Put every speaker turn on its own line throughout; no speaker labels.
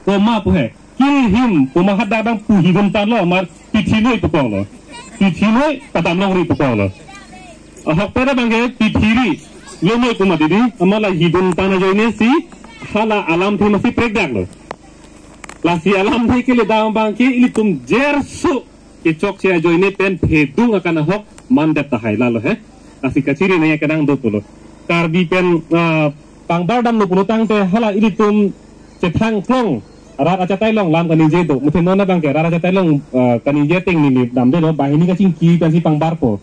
koma puhe kill him koma hada bang puhi gontan lo mar pithinoi pukong lo pithinoi padam long ri pukong lo hok pada bang ke pithiri lomoi koma didi amala hidun tana joine si hala alam thi masih pregdak lo lasi alam thi ke le daam bang ke ili tum jersu ke chok che joine pen phedung akan hok mandep tahai lalo he asi kaciri ne kadang do pulo karbi pen pangbar dam no pulo tang te hala ili tum cethang klong rat acha tai long lam kanije do muthe nona bang ke rat acha tai long kanije ting ni dam de no bahini ka chingki kan si pangbar po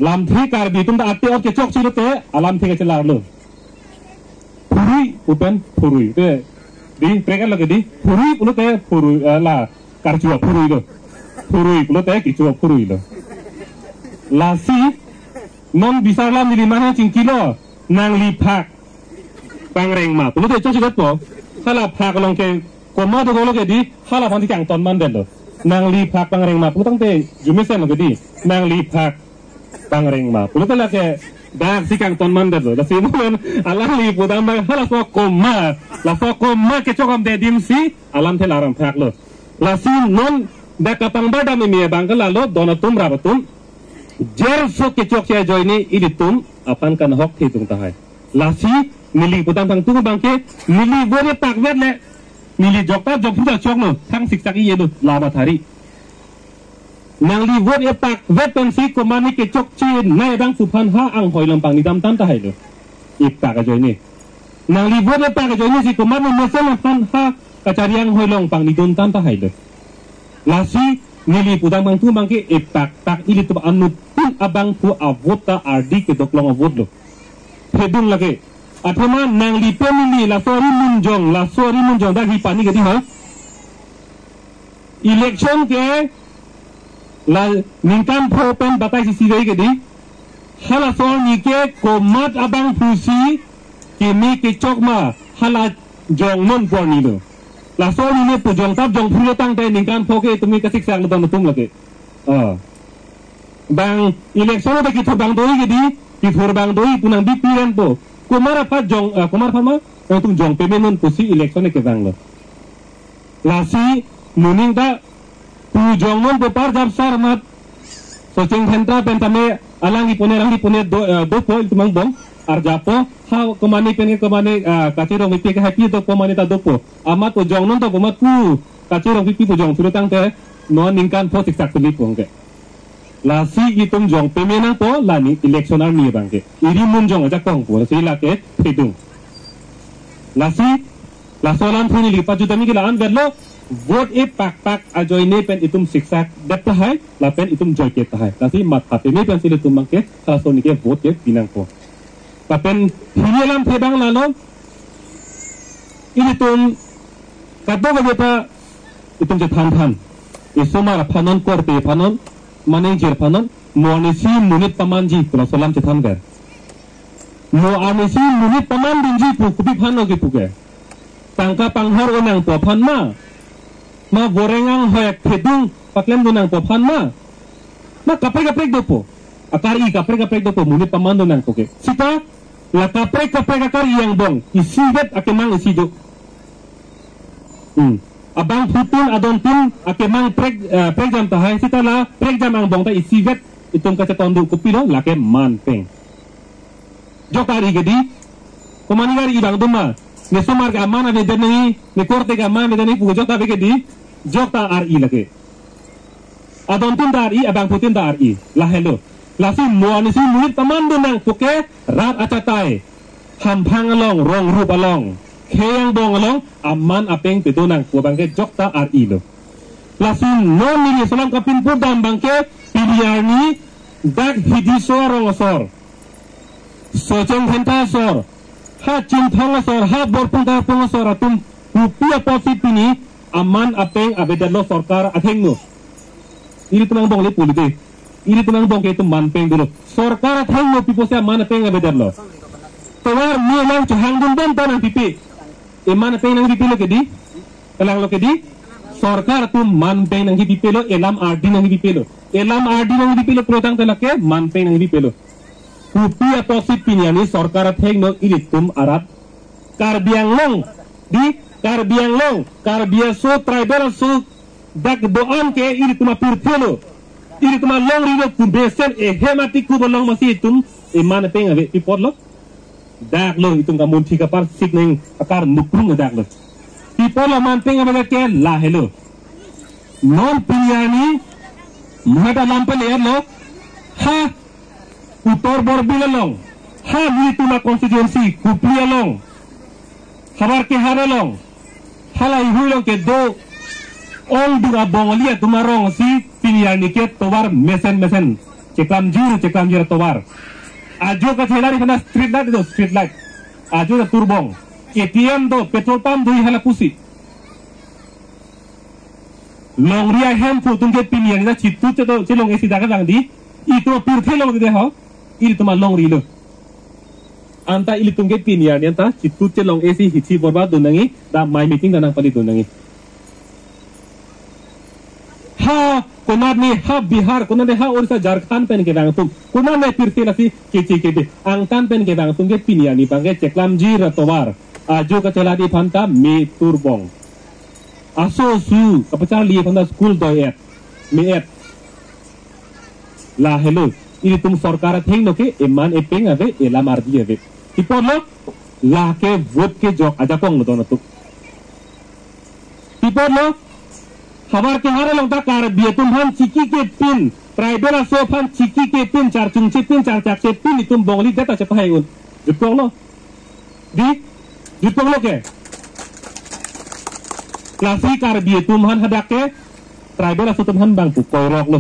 lam thi karbi tum da ate ok ke chok chi te alam thi ka chela lo puri upen puri te di prekan lagi di puri pulo te puri la karjua puri lo puri pulo te kichua puri lo lasi non bisa lam di mana cingki lo nang lipak pangreng ma pulo te chok chi po hala phak long ke koma do lo ke di hala phang ti chang ton man den lo nang lipak pangreng ma pulo tang te jumesen lo ke di nang lipak pangreng ma pulo te la ke dak si kang ton man den lo la si mon alang li pudam ba hala so koma la so koma ke chokam de dim si alam the laram phak lo la si non da ka pang ba da me mi bang ka la lo donatum rabatum jer so ke chok che joini iditum apan kan hok thi tung ta hai la si mili pudam thang tu bang ke mili bore tak vet le mili jokta jok phu chok no thang siksak ye do la ba thari nang li vot e tak vet pen si ko mani ke chok chi nai bang suphan ha ang hoi lampang ni dam tan ta hai lo ik tak ka joini nang li vot e tak ka joini si ko mani mesen lampang ha ka chariang hoi long pang ni don tan ta hai lo la si mili pudam bang tu bang ke e tak ili tu anu pun abang pu avota ardi ke doklong avot lo phedung lage athama nang li pemili la sori munjong da hi pani ke di ha election ke la ningkan pho pen batai si gei ke di hala so ni ke komat abang pusi ke mi ke chokma hala jong mon por ni lo la so ni ne pu jong tap jong phu tang te ningkan pho ke tumi ka sik sang lo tum lage bang election da ki thobang doi ke di ki thorbang doi punang bi piran po kumar apa jong kumar phama tung jong pemenon pusi election ke bang lo la si muning da tu jong mon po par jab sar mat so ching thentra pen tame alangi pone do po tumang bong ar japo ha komani pen komani kachiro mi pe ka happy to komani ta do po amat po jong non to komat ku kachiro pi po jong suru tang te no ningkan po sik sak tuli pong ke la si itum jong pemena po la ni election ar ni bang ke iri mun jong aja kong po si la ke phedung la si la solan phuni li pa judami ke la an verlo vote e pak ajoine pen itum siksak dapta hai la pen itum joy ke ta hai la si mat hape me pen sile tumang ke salasoni ke vote ke pinang ko la pen hiyelam thebang la lo ini tum kaddo ga pa itum je than isomar phanon korte phanon manager phanon monisi munit pamanji pro salam che tham ga mo anisi munit paman dinji pu kupi phano ke pu ke tangka panghor onang po phan ma gorengang hoyak phedung paklem dunang po phan ma kapre dopo akari kapre dopo munit paman dunang ko ke sita la kapre akari yang bong isiget akemang isido abang putun adon tin akemang preg jam tahay sita la preg jam ang bong ta isiget itong kacetondu kupilo lake manpeng jokari gedi komani gari ibang duma ne somar ka amana ne denni ne korte ka amana ne denni pujo ta be di jokta ri lage adon tin da ri abang putin da ri la hello la si moani si muit taman dunang puke rat acatai hampang along rong rup along keyang bong along aman apeng pedonang pu bangke jokta ri lo la si non ni salam kapin pu dam bangke piliani dak hidisor rongosor sojeng henta sor ha cintang sor ha borpung da pung sor atum rupia profit ini aman apeng abedalo sorkar athengno ini tunang bong le polite ini tunang bong ke tum manpeng dulu sorkar athengno pipo se aman apeng abedalo tawar mi lang chahang dum dan tanang pipi eman apeng nang pipi lo kedi kalang lo kedi sorkar tum manpeng nang pipi lo elam ardi nang pipi lo elam ardi nang pipi lo protang telake manpeng nang pipi lo rupia profit piniani sorkar athengno iritum arat karbiang long di Karbiang long, Karbiaso tribal so dak doan ke iri tuma pirtelo. Iri tuma long rido kumbesen hemati kubolong masih itum mana peng ave pipot lo. Dak lo itum kamun tika par sikning akar nukrung dak lo. Pipot lo man peng ave ke lah hello. Non pinyani mata lampan air lo ha utor borbila long ha iri tuma constituency kuplia long kabar ke hara long hala ihu long ke do ong dura bongolia tumarong si pinyani ke tobar mesen ceklam jir tobar ajo ka thelari kana street light ajo ka turbong ATM do petrol pump do hala pusi long ria hem fu tungke pinyani na chitu che do chelong esi daga bang di itu pur thelo de ho iri tuma long ri lo anta ili tungke pinyani anta chitu chelong esi hichi borba dunangi da mai meeting danang pali dunangi ha kunad ni ha Bihar kunad ha Orissa Jharkhand pen ke bang tum kunad ne pirte lasi kichi ke angtan pen ke bang tum ke pinyani bangge ceklam jir tobar ajo ka cheladi phanta me turbong aso su kapacar liye phanta school doyet me et la hello ini tum sarkar thing no ke eman epeng ave ela mardi ave ipor lo la ke vote ke jok aja pong no tu ipor lo खबर के हारे लोग कार बियतुम हम चिकी के pin tribal सोफ हम चिकी के पिन चार चुंचे पिन चार चार से पिन तुम बोंगली देता चपा है उन जुटकों लो दी जुटकों लो के क्लासी कार बियतुम हम हदा के ट्राइबल सोफ तुम हम बांग पुक कोई रोक लो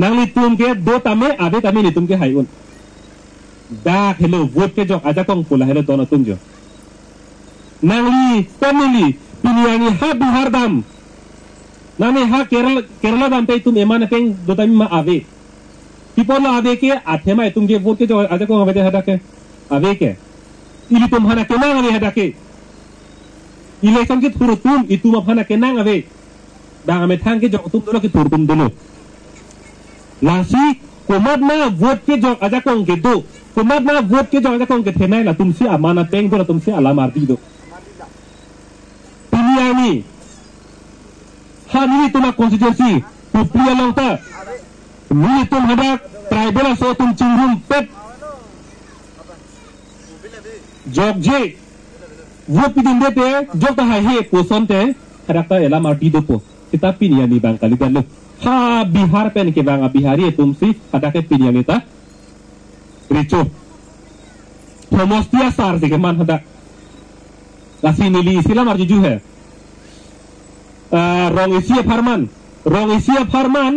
नंगली तुम के दो तमे आधे तमे नी तुम के हाई उन डाक हेलो वोट के जो आजा कोंग पुला हेलो दोनों तुम जो नंगली तमिली पिनियानी हा बिहार दाम Nane ha Kerala dampe tum emana peng do tami ma ave. People ave ke athema tum ke vote ke jo aja ko ave hada ke ave ke. Ili tum hana ke nang ave hada ke. Election ke thuru tum itu ma hana ke nang ave. Dang ame thang ke jo tum dolo ke thuru tum dolo. Lasi komad na vote ke jo aja ko ke do. Komad na vote ke jo aja ko ke thena la tum si amana peng do tum si ala marti do. Piniani ini tuma konstitusi kuplia longta ini tum hadak tribal so tum cingrum pet jog je wo pidin dete jog ta hai poson te hadak ta ela marti dopo kita piniani bang kali dalu ha Bihar pen ke bang Bihari tum si hadak ke piniani ta richo promostia sar de man hadak lasi nili sila marjuju hai rong isia farman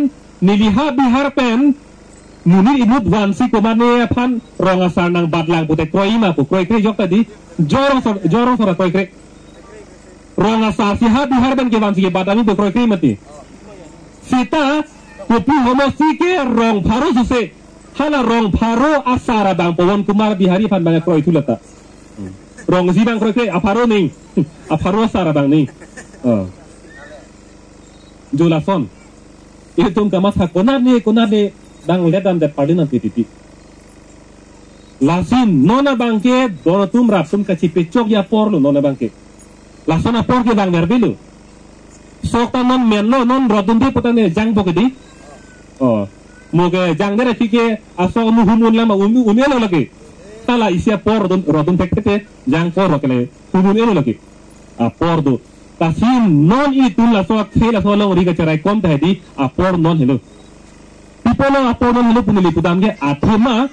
niliha Bihar pen nuni imut wansi komane pan rong asar nang badlang pute kroi ma pu kroi kre jok tadi jorong sora kroi kre rong asar si ha Bihar pen ke wansi ke badami pu kroi kre mati sita kupu homosi ke rong pharo suse hala rong pharo asara bang pawon kumar Bihari pan bang kroi tulata rong si bang kroi kre apharo ning apharo asara bang ning Jolason itu tum kamas hakonar ni dang ledam de pardina titi lasin nona bangke dono tum rapsum kaci pecok ya porlo nona bangke lasona por ke bang nerbilu sokta non menlo non rodum de potane jang bokedi moge jang dere tike aso muhumun lama umelo lagi tala isia por rodum tekete jang por rokele humun elo lagi por do kasim non itu la so khela so long riga charai kom ta hedi apor non hello people long apor non hello punili pudam ge athema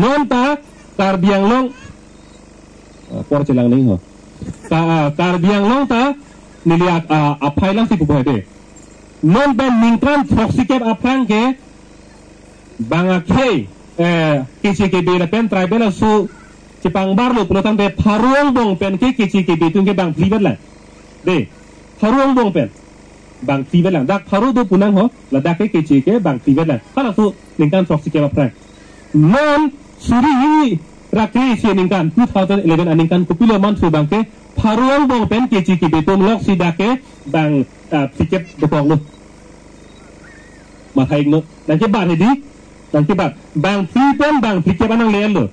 non ta karbiang long por chelang ning ho karbiang long ta nili aphai lang si pu hede non ban mingtran toxic apang ke banga ke kichi ke bela pen tribal so Jepang barlo pulotan de paruang bong pen ke kici ke betung ke bang privat lah de paruang bong pen bang privat lah dak paru do punang ho la dak ke kici ke bang privat lah kala tu ningkan proxy ke apa non suri rakri si ningkan 2011 aningkan kupilo man su bang ke paruang bong pen kici ke betung lok si dak ke bang tiket bokong lo mathai no dan ke bar hedi dan ke bar bang privat bang tiket anang len lo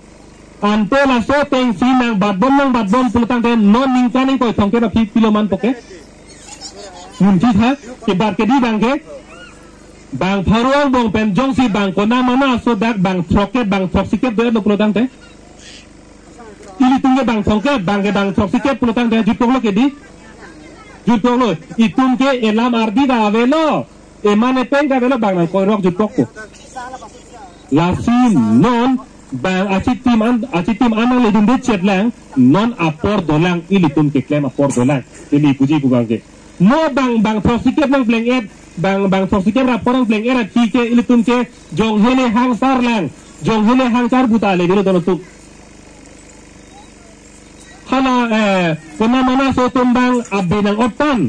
ante la so tengsi nang badbon pulutang te non ningkani ko thongke na piloman poke munji tha ke bar ke di bang ke bang pharuang bong pen jong si bang ko na mana so dak bang throke bang throksike de no pulutang te ili tungge bang thongke bang ke bang throksike pulutang te jutong lo ke di jutong lo itum ke elam ardi da avelo emane pen ka velo bang ko rok jutok ko lasin non bang acitim anang ledun de chetlang non apor dolang ilitum ke klem apor dolang ili puji bugang ke no bang prosecutor nang bleng ed bang prosecutor raporang bleng era ke ilitum ke jong hele hang sar lang jong hele hang sar buta le dilo donotuk hala kona mana so tumbang abbe nang otan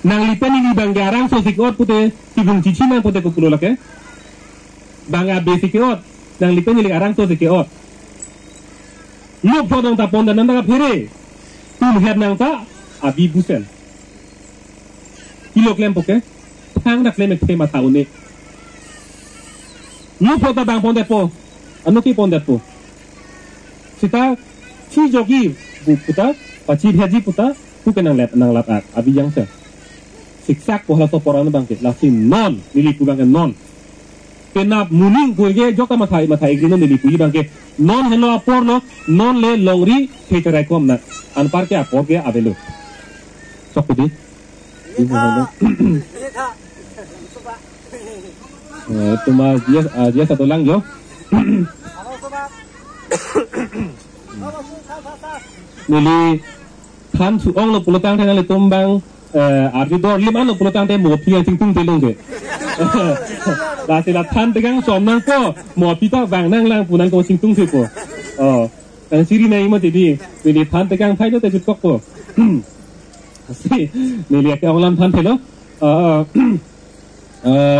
nang lipen ini bang garang so sikot pute tibung cici nang pute kupulo lake bang abbe sikot nang lipen ini garang so sikot lu podong tapon dan nang pere tum head nang ta abi busen kilo klem poke tang dak klem ke ma taune lu poda bang ponde po anu ki ponde po sita chi jogi bu puta pachi haji puta ku kenang lap abi yang se siksak ko hala so porano bang ke lasin non nili ku bang non kenap muning ku ge joka mathai grino nili ku bang ke non hello apor no non le longri theterai kom na an par ke apor ke avelo sokudi tuma dia satu lang yo nili kan su ong lo pulutang tang le tumbang arti dor lim an lo pulutang te mo pia ting te long ke la sila tan tegang som nang ko mo pita wang nang lang punan ko sing tung te ko kan siri na imo tedi nili tan tegang phai te jut kok ko si nili ke ong lam tan thelo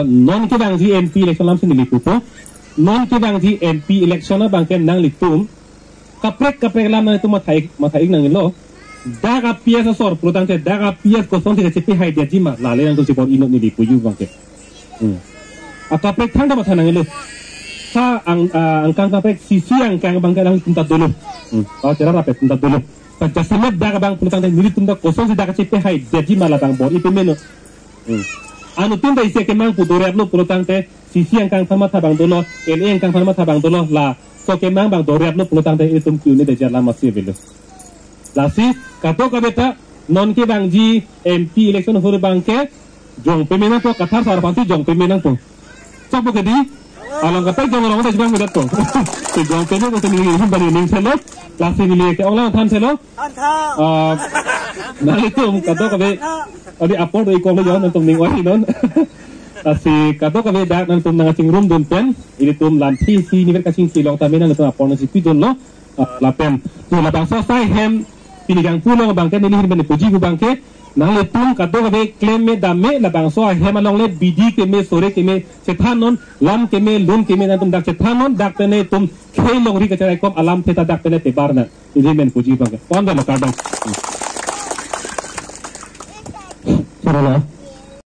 non ke bang ji MP election lam sin nili ko non ke bang ji MP election na bang ken nang litum kaprek lam na itu mathai nang lo daga piasa sor pulutang te daga pias ko son te cepi hai dia jima la le nang to sipon inok ni di puyu bang ke kaprek thang da mathana ngelo sa ang kang kaprek sisi ang kang bang kadang tunta dulu cara rape tunta dulu pada samat daga bang pulutang te nili tunta ko son se daga cepi hai dia jima la bang bor ipe meno anu tunta ise ke mang pudore aplo pulutang te sisi ang kang thamat bang dolo ele ang kang thamat bang dolo la so ke mang bang dore aplo pulutang te itum tu ni de jala masih velo lasi kato kabeta non ke bang ji MP election hore bang ke jong pemenang to kathar sarpanti jong pemenang to sapo ke di alang kapai jong orang ta jang medat to te jong pemenang to ni hum bani ning selo lasi ni le ke onglang than selo na itu kato kabe adi apor doi ko lo yon tung ning wai non lasi kato kabe dak nang tum nang cing room don pen ini tum lan si ni ka cing silong ta menang to apor na si pidon lo la pen to la bang so sai hem pinigang pulo bangke nili hirin puji ku bangke nang le tung kato kabe claim me dame la bang so hem along le bidi ke me sore ke me sethanon lam ke me lun ke me na tum dak sethanon dak tene tum khei longri ka charai kom alam theta dak tene te barna ini men puji bangke pon da lo kadang sarala